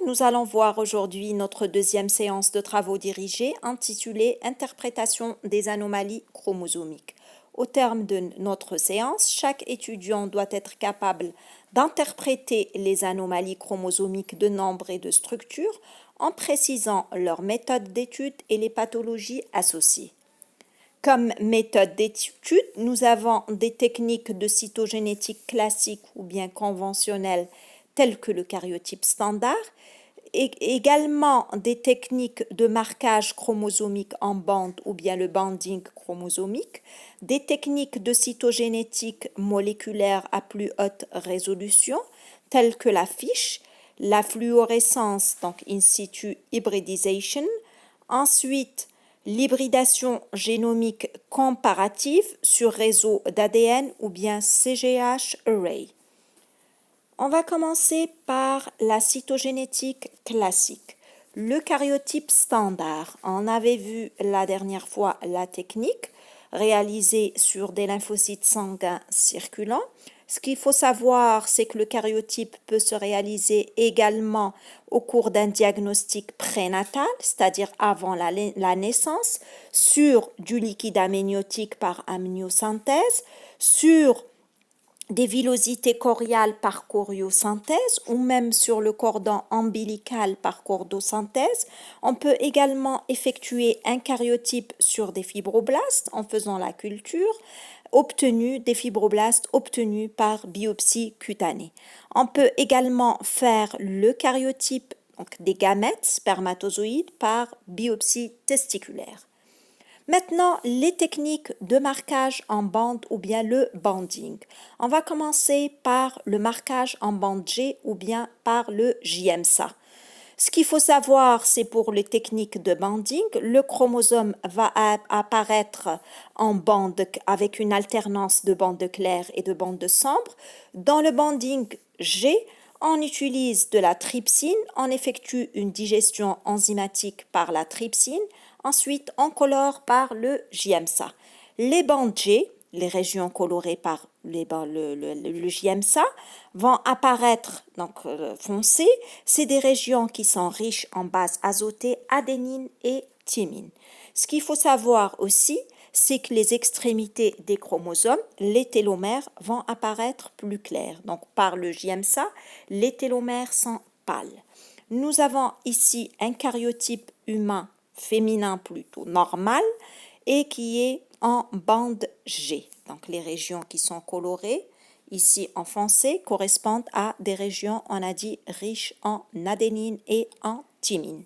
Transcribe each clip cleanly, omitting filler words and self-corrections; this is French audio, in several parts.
nous allons voir aujourd'hui notre deuxième séance de travaux dirigés intitulée Interprétation des anomalies chromosomiques. Au terme de notre séance, chaque étudiant doit être capable d'interpréter les anomalies chromosomiques de nombre et de structure en précisant leur méthode d'étude et les pathologies associées. Comme méthode d'étude, nous avons des techniques de cytogénétique classique ou bien conventionnelles telles que le karyotype standard, et également des techniques de marquage chromosomique en bande ou bien le banding chromosomique, des techniques de cytogénétique moléculaire à plus haute résolution telles que la FISH, la fluorescence, donc in situ hybridization, ensuite l'hybridation génomique comparative sur réseau d'ADN ou bien CGH array. On va commencer par la cytogénétique classique. Le karyotype standard, on avait vu la dernière fois la technique réalisée sur des lymphocytes sanguins circulants. Ce qu'il faut savoir, c'est que le karyotype peut se réaliser également au cours d'un diagnostic prénatal, c'est-à-dire avant la naissance, sur du liquide amniotique par amniosynthèse, sur des villosités choriales par choriosynthèse ou même sur le cordon ombilical par chordosynthèse. On peut également effectuer un karyotype sur des fibroblastes en faisant la culture des fibroblastes obtenus par biopsie cutanée. On peut également faire le karyotype donc des gamètes spermatozoïdes par biopsie testiculaire. Maintenant, les techniques de marquage en bande ou bien le banding. On va commencer par le marquage en bande G ou bien par le JMSA. Ce qu'il faut savoir, c'est pour les techniques de banding, le chromosome va apparaître en bande avec une alternance de bandes claires et de bandes sombres. Dans le banding G, on utilise de la trypsine, on effectue une digestion enzymatique par la trypsine. Ensuite, on colore par le JMSA. Les bandes G, les régions colorées par le JMSA, vont apparaître foncées. C'est des régions qui sont riches en bases azotées, adénine et thymine. Ce qu'il faut savoir aussi, c'est que les extrémités des chromosomes, les télomères, vont apparaître plus clairs. Donc, par le JMSA, les télomères sont pâles. Nous avons ici un karyotype humain féminin plutôt normal et qui est en bande G. Donc les régions qui sont colorées ici en foncé correspondent à des régions, on a dit, riches en adénine et en thymine.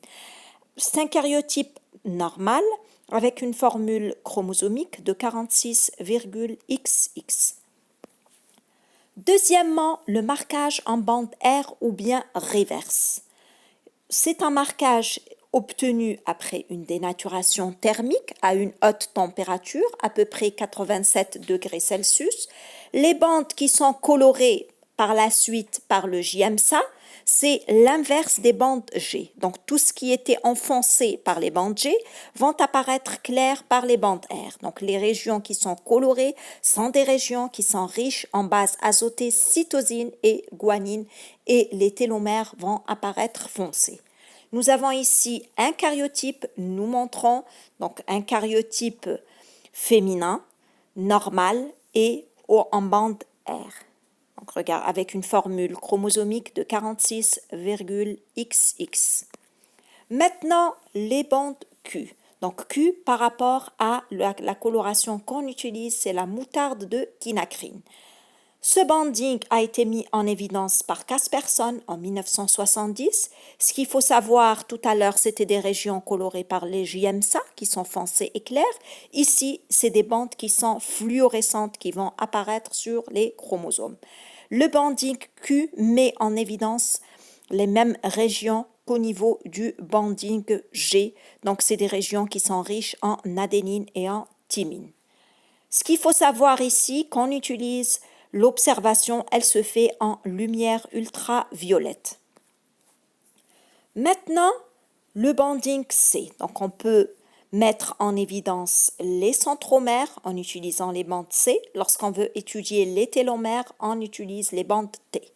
C'est un karyotype normal avec une formule chromosomique de 46,XX. Deuxièmement, le marquage en bande R ou bien reverse. C'est un marquage obtenu après une dénaturation thermique à une haute température, à peu près 87 degrés Celsius. Les bandes qui sont colorées par la suite par le JMSA, c'est l'inverse des bandes G. Donc tout ce qui était enfoncé par les bandes G vont apparaître clairs par les bandes R. Donc les régions qui sont colorées sont des régions qui sont riches en bases azotées, cytosine et guanine, et les télomères vont apparaître foncés. Nous avons ici un karyotype, nous montrons donc un karyotype féminin, normal et en bande R. Donc regarde, avec une formule chromosomique de 46,XX. Maintenant, les bandes Q. Donc Q par rapport à la coloration qu'on utilise, c'est la moutarde de quinacrine. Ce banding a été mis en évidence par Casperson en 1970. Ce qu'il faut savoir tout à l'heure, c'était des régions colorées par les JMSA qui sont foncées et claires. Ici, c'est des bandes qui sont fluorescentes qui vont apparaître sur les chromosomes. Le banding Q met en évidence les mêmes régions qu'au niveau du banding G. Donc, c'est des régions qui sont riches en adénine et en thymine. Ce qu'il faut savoir ici, qu'on utilise l'observation, elle se fait en lumière ultraviolette. Maintenant, le banding C. Donc, on peut mettre en évidence les centromères en utilisant les bandes C. Lorsqu'on veut étudier les télomères, on utilise les bandes T.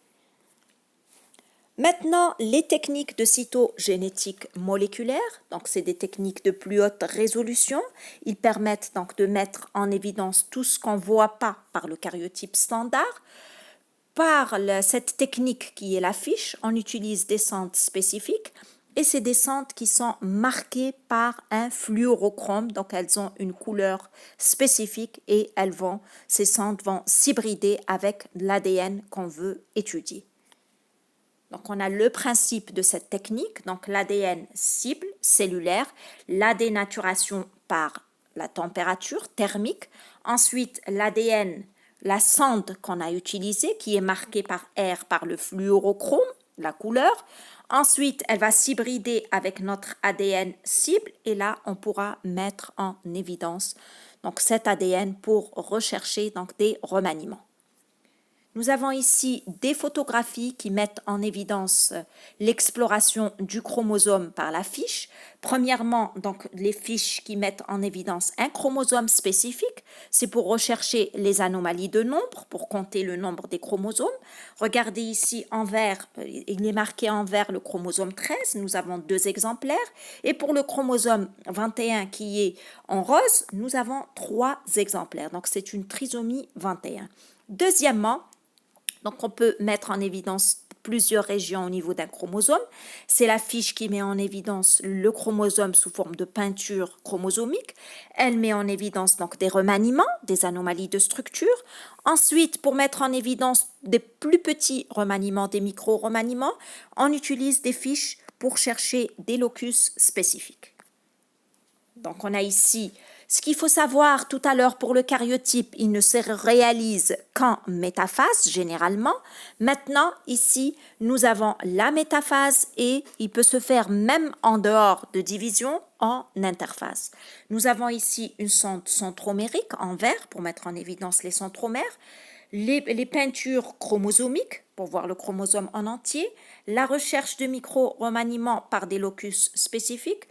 Maintenant, les techniques de cytogénétique moléculaire, donc c'est des techniques de plus haute résolution. Ils permettent donc de mettre en évidence tout ce qu'on ne voit pas par le karyotype standard. Cette technique qui est la fiche, on utilise des centres spécifiques et c'est des centres qui sont marquées par un fluorochrome, donc elles ont une couleur spécifique et ces centres vont s'hybrider avec l'ADN qu'on veut étudier. Donc, on a le principe de cette technique, donc l'ADN cible cellulaire, la dénaturation par la température thermique, ensuite l'ADN, la sonde qu'on a utilisée qui est marquée par R par le fluorochrome, la couleur. Ensuite, elle va s'hybrider avec notre ADN cible et là, on pourra mettre en évidence donc, cet ADN pour rechercher donc, des remaniements. Nous avons ici des photographies qui mettent en évidence l'exploration du chromosome par la fiche. Premièrement, donc, les fiches qui mettent en évidence un chromosome spécifique, c'est pour rechercher les anomalies de nombre, pour compter le nombre des chromosomes. Regardez ici en vert, il est marqué en vert le chromosome 13, nous avons 2 exemplaires. Et pour le chromosome 21 qui est en rose, nous avons 3 exemplaires. Donc c'est une trisomie 21. Deuxièmement, donc on peut mettre en évidence plusieurs régions au niveau d'un chromosome. C'est la fiche qui met en évidence le chromosome sous forme de peinture chromosomique. Elle met en évidence donc des remaniements, des anomalies de structure. Ensuite, pour mettre en évidence des plus petits remaniements, des micro-remaniements, on utilise des fiches pour chercher des locus spécifiques. Donc on a ici ce qu'il faut savoir tout à l'heure pour le karyotype, il ne se réalise qu'en métaphase généralement. Maintenant, ici, nous avons la métaphase et il peut se faire même en dehors de division en interphase. Nous avons ici une sonde centromérique en vert pour mettre en évidence les centromères, les peintures chromosomiques pour voir le chromosome en entier, la recherche de micro-remaniements par des locus spécifiques.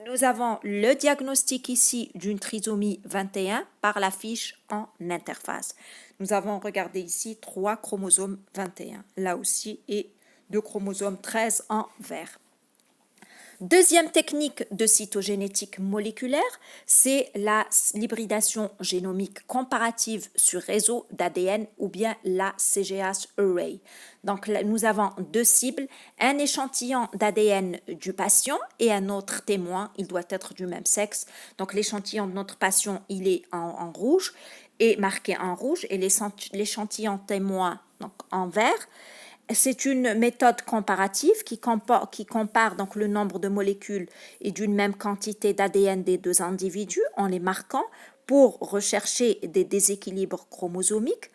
Nous avons le diagnostic ici d'une trisomie 21 par la fiche en interphase. Nous avons regardé ici 3 chromosomes 21, là aussi, et 2 chromosomes 13 en vert. Deuxième technique de cytogénétique moléculaire, c'est l'hybridation génomique comparative sur réseau d'ADN ou bien la CGH Array. Donc là, nous avons 2 cibles, un échantillon d'ADN du patient et un autre témoin, il doit être du même sexe. Donc l'échantillon de notre patient, il est en rouge et marqué en rouge et l'échantillon témoin donc en vert. C'est une méthode comparative qui compare donc le nombre de molécules et d'une même quantité d'ADN des 2 individus en les marquant pour rechercher des déséquilibres chromosomiques.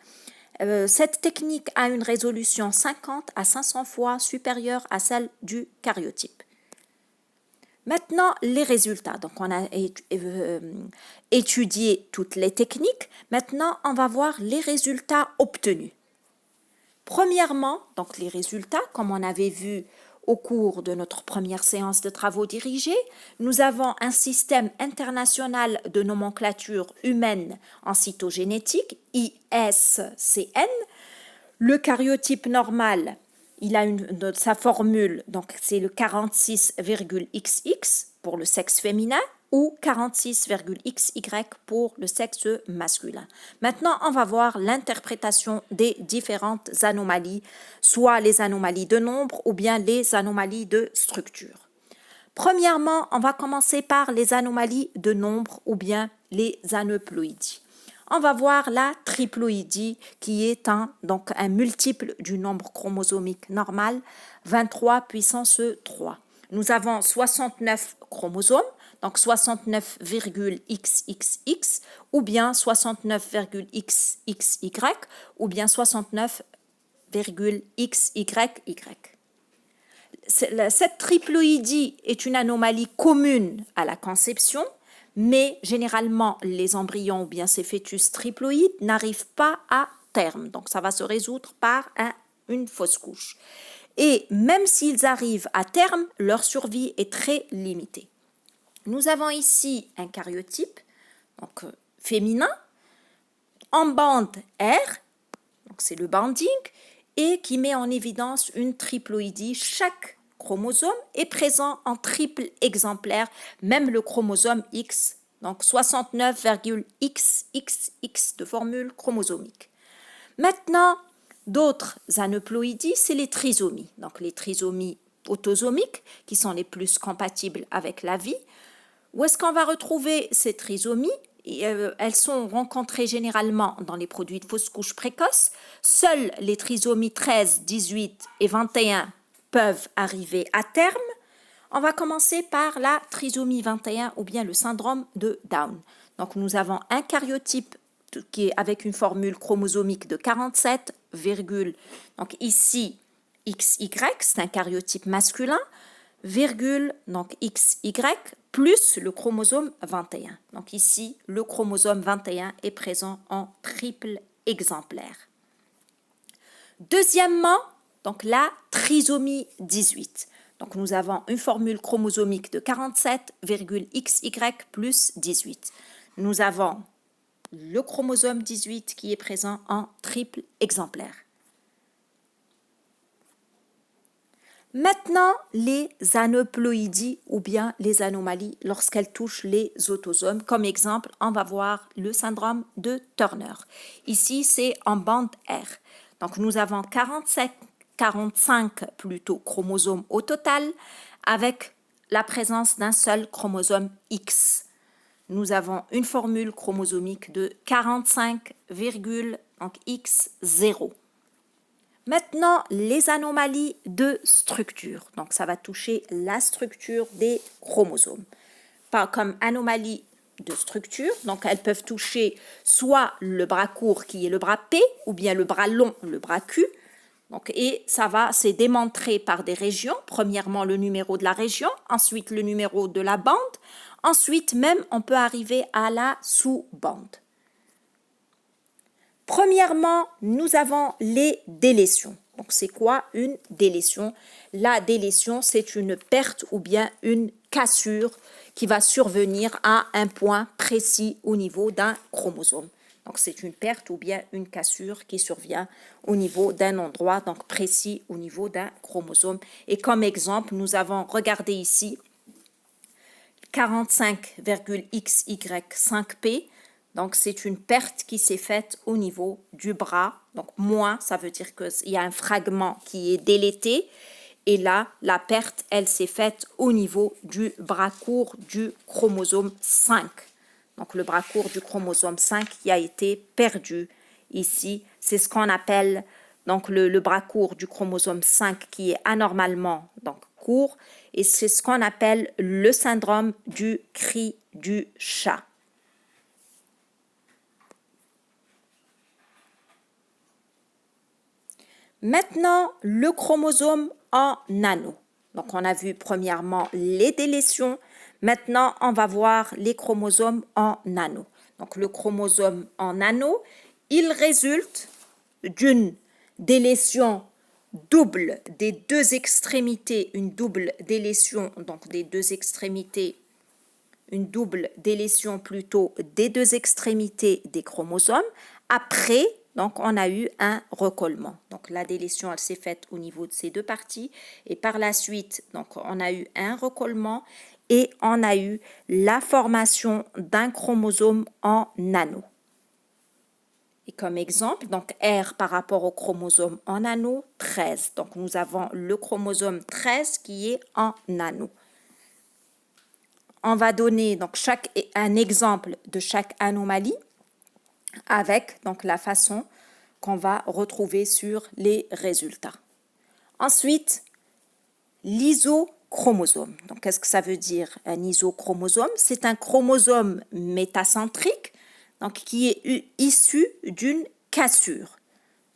Cette technique a une résolution 50 à 500 fois supérieure à celle du karyotype. Maintenant, les résultats. Donc, on a étudié toutes les techniques. Maintenant, on va voir les résultats obtenus. Premièrement, donc les résultats, comme on avait vu au cours de notre première séance de travaux dirigés, nous avons un système international de nomenclature humaine en cytogénétique, ISCN. Le karyotype normal, il a sa formule, donc c'est le 46,XX pour le sexe féminin ou 46,XY pour le sexe masculin. Maintenant, on va voir l'interprétation des différentes anomalies, soit les anomalies de nombre ou bien les anomalies de structure. Premièrement, on va commencer par les anomalies de nombre ou bien les aneuploïdies. On va voir la triploïdie qui est un multiple du nombre chromosomique normal, 23 puissance 3. Nous avons 69 chromosomes, donc 69,XXX ou bien 69,XXY ou bien 69,XYY. Cette triploïdie est une anomalie commune à la conception, mais généralement les embryons ou bien ces fœtus triploïdes n'arrivent pas à terme. Donc ça va se résoudre par une fausse couche. Et même s'ils arrivent à terme, leur survie est très limitée. Nous avons ici un karyotype donc, féminin en bande R, donc c'est le banding, et qui met en évidence une triploïdie. Chaque chromosome est présent en triple exemplaire, même le chromosome X, donc 69,XXX de formule chromosomique. Maintenant, d'autres aneuploïdies, c'est les trisomies. Donc les trisomies autosomiques, qui sont les plus compatibles avec la vie. Où est-ce qu'on va retrouver ces trisomies? Elles sont rencontrées généralement dans les produits de fausse couche précoce. Seules les trisomies 13, 18 et 21 peuvent arriver à terme. On va commencer par la trisomie 21 ou bien le syndrome de Down. Donc nous avons un karyotype qui est avec une formule chromosomique de 47, donc ici XY, c'est un karyotype masculin, virgule, donc XY, plus le chromosome 21. Donc ici, le chromosome 21 est présent en triple exemplaire. Deuxièmement, donc la trisomie 18. Donc nous avons une formule chromosomique de 47,XY plus 18. Nous avons le chromosome 18 qui est présent en triple exemplaire. Maintenant, les aneuploïdies ou bien les anomalies lorsqu'elles touchent les autosomes. Comme exemple, on va voir le syndrome de Turner. Ici, c'est en bande R. Donc, nous avons 45 plutôt chromosomes au total avec la présence d'un seul chromosome X. Nous avons une formule chromosomique de 45, donc X0. Maintenant, les anomalies de structure. Donc, ça va toucher la structure des chromosomes. Pas comme anomalie de structure, donc elles peuvent toucher soit le bras court qui est le bras P, ou bien le bras long, le bras Q. Donc, et c'est démontré par des régions. Premièrement, le numéro de la région, ensuite le numéro de la bande, ensuite même on peut arriver à la sous-bande. Premièrement, nous avons les délétions. Donc, c'est quoi une délétion? La délétion, c'est une perte ou bien une cassure qui va survenir à un point précis au niveau d'un chromosome. Donc, c'est une perte ou bien une cassure qui survient au niveau d'un endroit, donc précis au niveau d'un chromosome. Et comme exemple, nous avons regardé ici 45,XY5P. Donc, c'est une perte qui s'est faite au niveau du bras. Donc, moins, ça veut dire qu'il y a un fragment qui est délété. Et là, la perte, elle s'est faite au niveau du bras court du chromosome 5. Donc, le bras court du chromosome 5 qui a été perdu ici. C'est ce qu'on appelle donc, le bras court du chromosome 5 qui est anormalement donc, court. Et c'est ce qu'on appelle le syndrome du cri du chat. Maintenant, le chromosome en anneau. Donc, on a vu premièrement les délétions. Maintenant, on va voir les chromosomes en anneau. Donc, le chromosome en anneau, il résulte d'une délétion double des deux extrémités, une double délétion donc des deux extrémités, une double délétion plutôt des deux extrémités des chromosomes. Après, donc, on a eu un recollement. Donc, la délétion, elle s'est faite au niveau de ces deux parties. Et par la suite, donc, on a eu un recollement et on a eu la formation d'un chromosome en anneau. Et comme exemple, donc R par rapport au chromosome en anneau, 13. Donc, nous avons le chromosome 13 qui est en anneau. On va donner donc un exemple de chaque anomalie avec donc la façon qu'on va retrouver sur les résultats. Ensuite, l'isochromosome. Donc, qu'est-ce que ça veut dire un isochromosome? C'est un chromosome métacentrique donc, qui est issu d'une cassure.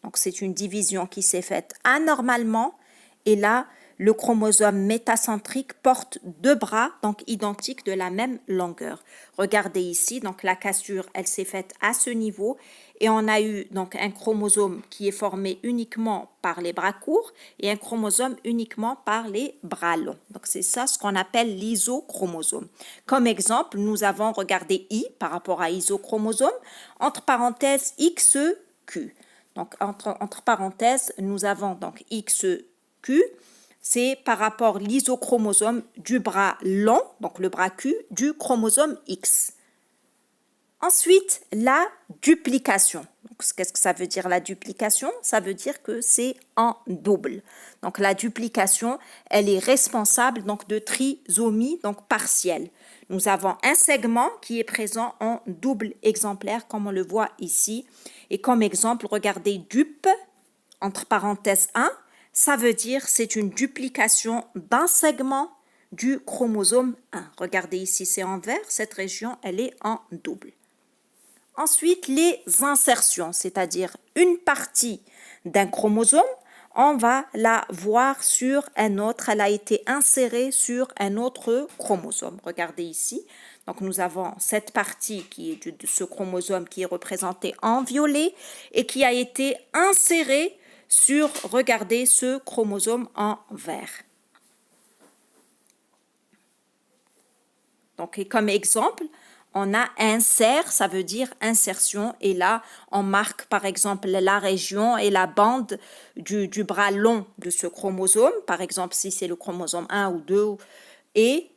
Donc, c'est une division qui s'est faite anormalement et là, le chromosome métacentrique porte deux bras, donc identiques de la même longueur. Regardez ici, donc la cassure, elle s'est faite à ce niveau et on a eu donc un chromosome qui est formé uniquement par les bras courts et un chromosome uniquement par les bras longs. Donc c'est ça ce qu'on appelle l'isochromosome. Comme exemple, nous avons regardé I par rapport à isochromosome, entre parenthèses XQ. Donc, entre parenthèses, nous avons donc XQ, c'est par rapport à l'isochromosome du bras long, donc le bras Q, du chromosome X. Ensuite, la duplication. Qu'est-ce que ça veut dire la duplication? Ça veut dire que c'est en double. Donc la duplication, elle est responsable donc de trisomie donc partielle. Nous avons un segment qui est présent en double exemplaire comme on le voit ici. Et comme exemple, regardez dup, entre parenthèses 1, ça veut dire c'est une duplication d'un segment du chromosome 1. Regardez ici, c'est en vert, cette région, elle est en double. Ensuite, les insertions, c'est-à-dire une partie d'un chromosome, on va la voir sur un autre, elle a été insérée sur un autre chromosome. Regardez ici, donc nous avons cette partie qui est de ce chromosome qui est représentée en violet et qui a été insérée sur, regardez, ce chromosome en vert. Donc, et comme exemple, on a insert, ça veut dire insertion, et là, on marque par exemple la région et la bande du bras long de ce chromosome, par exemple si c'est le chromosome 1 ou 2, et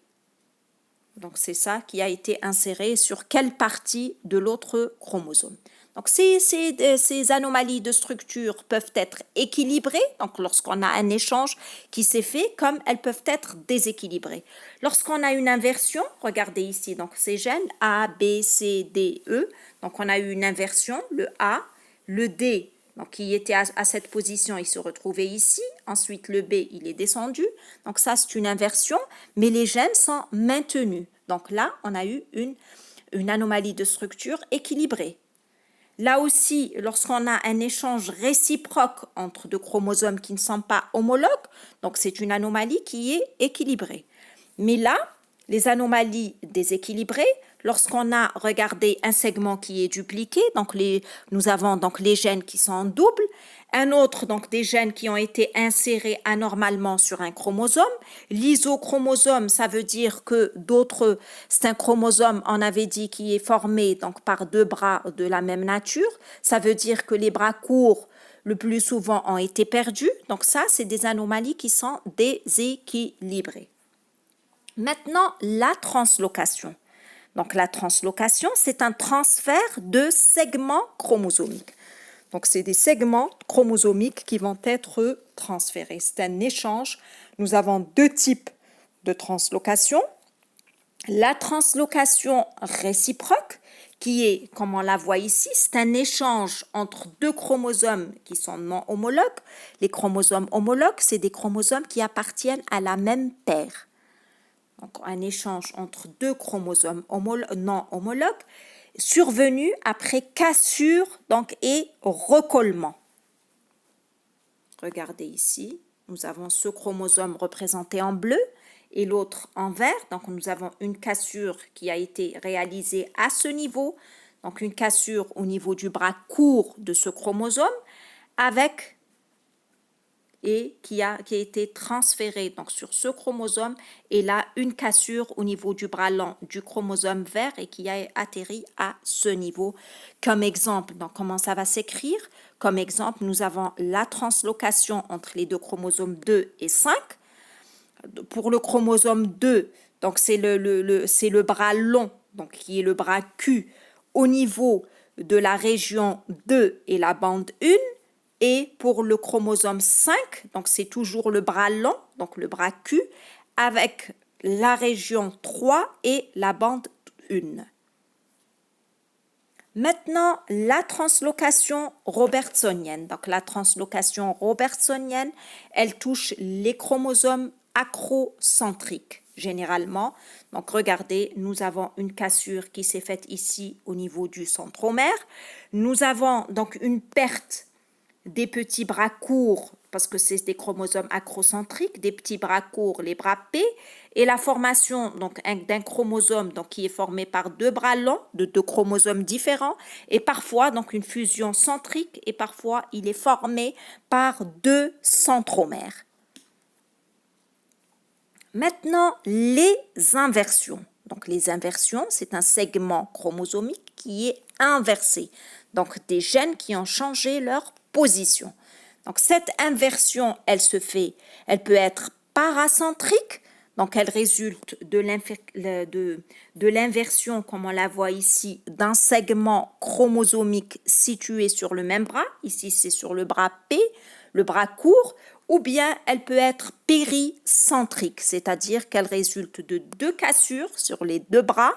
donc c'est ça qui a été inséré sur quelle partie de l'autre chromosome. Donc ces anomalies de structure peuvent être équilibrées, donc lorsqu'on a un échange qui s'est fait, comme elles peuvent être déséquilibrées. Lorsqu'on a une inversion, regardez ici, donc ces gènes A, B, C, D, E, donc on a eu une inversion, le A, le D, donc qui était à cette position, il se retrouvait ici, ensuite le B, il est descendu, donc ça c'est une inversion, mais les gènes sont maintenus. Donc là, on a eu une anomalie de structure équilibrée. Là aussi, lorsqu'on a un échange réciproque entre deux chromosomes qui ne sont pas homologues, donc c'est une anomalie qui est équilibrée. Mais là, les anomalies déséquilibrées, lorsqu'on a regardé un segment qui est dupliqué, donc nous avons donc les gènes qui sont en double, un autre, donc des gènes qui ont été insérés anormalement sur un chromosome. L'isochromosome, ça veut dire que c'est un chromosome, on avait dit, qui est formé donc par deux bras de la même nature. Ça veut dire que les bras courts, le plus souvent, ont été perdus. Donc ça, c'est des anomalies qui sont déséquilibrées. Maintenant, la translocation. Donc la translocation, c'est un transfert de segments chromosomiques. Donc, c'est des segments chromosomiques qui vont être transférés. C'est un échange. Nous avons deux types de translocation. La translocation réciproque, qui est, comme on la voit ici, c'est un échange entre deux chromosomes qui sont non homologues. Les chromosomes homologues, c'est des chromosomes qui appartiennent à la même paire. Donc, un échange entre deux chromosomes non homologues survenu après cassure donc, et recollement. Regardez ici, nous avons ce chromosome représenté en bleu et l'autre en vert. Donc nous avons une cassure qui a été réalisée à ce niveau, donc une cassure au niveau du bras court de ce chromosome avec et qui a été transféré donc sur ce chromosome et là une cassure au niveau du bras long du chromosome vert et qui a atterri à ce niveau. Comme exemple, donc comment ça va s'écrire? Comme exemple, nous avons la translocation entre les deux chromosomes 2 et 5. Pour le chromosome 2, donc c'est le bras long, donc qui est le bras Q au niveau de la région 2 et la bande 1. Et pour le chromosome 5, donc c'est toujours le bras long, donc le bras Q, avec la région 3 et la bande 1. Maintenant, la translocation robertsonienne. Donc la translocation robertsonienne, elle touche les chromosomes acrocentriques généralement. Donc regardez, nous avons une cassure qui s'est faite ici au niveau du centromère. Nous avons donc une perte des petits bras courts, parce que c'est des chromosomes acrocentriques, des petits bras courts, les bras P, et la formation donc d'un chromosome donc, qui est formé par deux bras longs, de deux chromosomes différents, et parfois donc une fusion centrique, et parfois il est formé par deux centromères. Maintenant, les inversions. Donc les inversions, c'est un segment chromosomique qui est inversé. Donc des gènes qui ont changé leur position. Donc cette inversion, elle peut être paracentrique, donc elle résulte de l'inversion, comme on la voit ici, d'un segment chromosomique situé sur le même bras, ici c'est sur le bras P, le bras court, ou bien elle peut être péricentrique, c'est-à-dire qu'elle résulte de deux cassures sur les deux bras,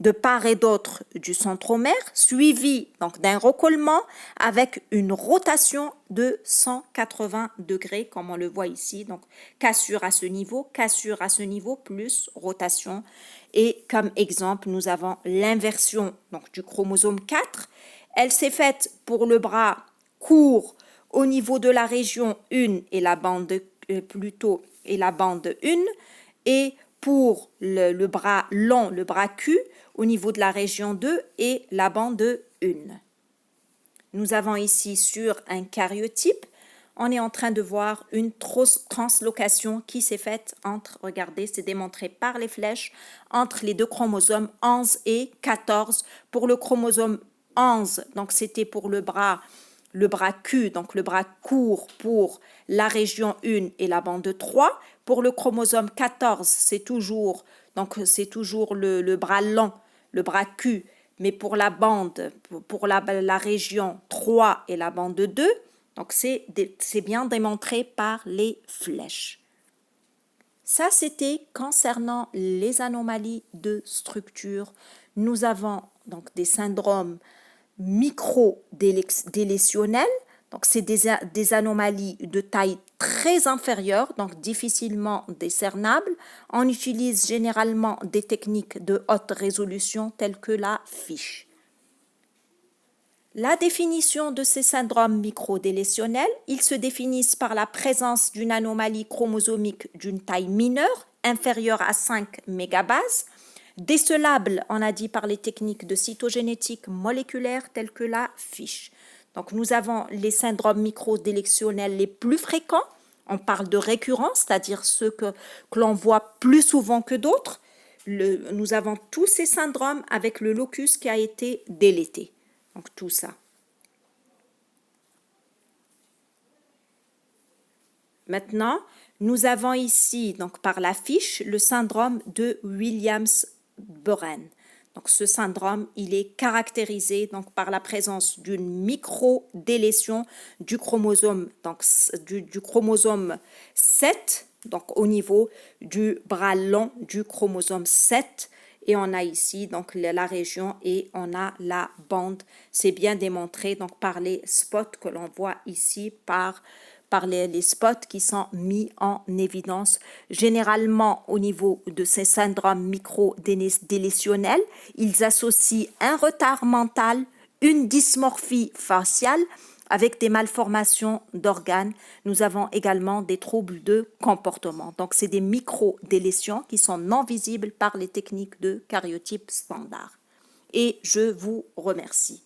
de part et d'autre du centromère, suivi donc d'un recollement avec une rotation de 180 degrés, comme on le voit ici. Donc, cassure à ce niveau, plus rotation. Et comme exemple, nous avons l'inversion donc, du chromosome 4. Elle s'est faite pour le bras court au niveau de la région 1 et la bande 1, et pour le bras long, le bras Q, au niveau de la région 2 et la bande 1. Nous avons ici sur un karyotype, on est en train de voir une translocation qui s'est faite entre, regardez, c'est démontré par les flèches, entre les deux chromosomes 11 et 14. Pour le chromosome 11, donc c'était pour le bras Q, donc le bras court pour la région 1 et la bande 3. Pour le chromosome 14, c'est toujours le bras long, le bras Q, mais pour la bande, pour la région 3 et la bande 2, donc c'est bien démontré par les flèches. Ça, c'était concernant les anomalies de structure. Nous avons donc des syndromes microdélétionnels. Donc, c'est des anomalies de taille très inférieure, donc difficilement discernables. On utilise généralement des techniques de haute résolution telles que la fiche. La définition de ces syndromes microdélétionnels, ils se définissent par la présence d'une anomalie chromosomique d'une taille mineure, inférieure à 5 mégabases, décelable, on a dit, par les techniques de cytogénétique moléculaire telles que la fiche. Donc nous avons les syndromes microdélétionnels les plus fréquents. On parle de récurrence, c'est-à-dire ceux que l'on voit plus souvent que d'autres. Nous avons tous ces syndromes avec le locus qui a été délété. Donc tout ça. Maintenant, nous avons ici, donc par la fiche, le syndrome de Williams-Börren. Donc ce syndrome, il est caractérisé donc par la présence d'une microdélétion du chromosome, donc du chromosome 7, donc au niveau du bras long du chromosome 7. Et on a ici donc la région et on a la bande. C'est bien démontré donc par les spots que l'on voit ici, par les spots qui sont mis en évidence. Généralement, au niveau de ces syndromes microdélétionnels, ils associent un retard mental, une dysmorphie faciale, avec des malformations d'organes. Nous avons également des troubles de comportement. Donc, c'est des microdélétions qui sont non visibles par les techniques de karyotype standard. Et je vous remercie.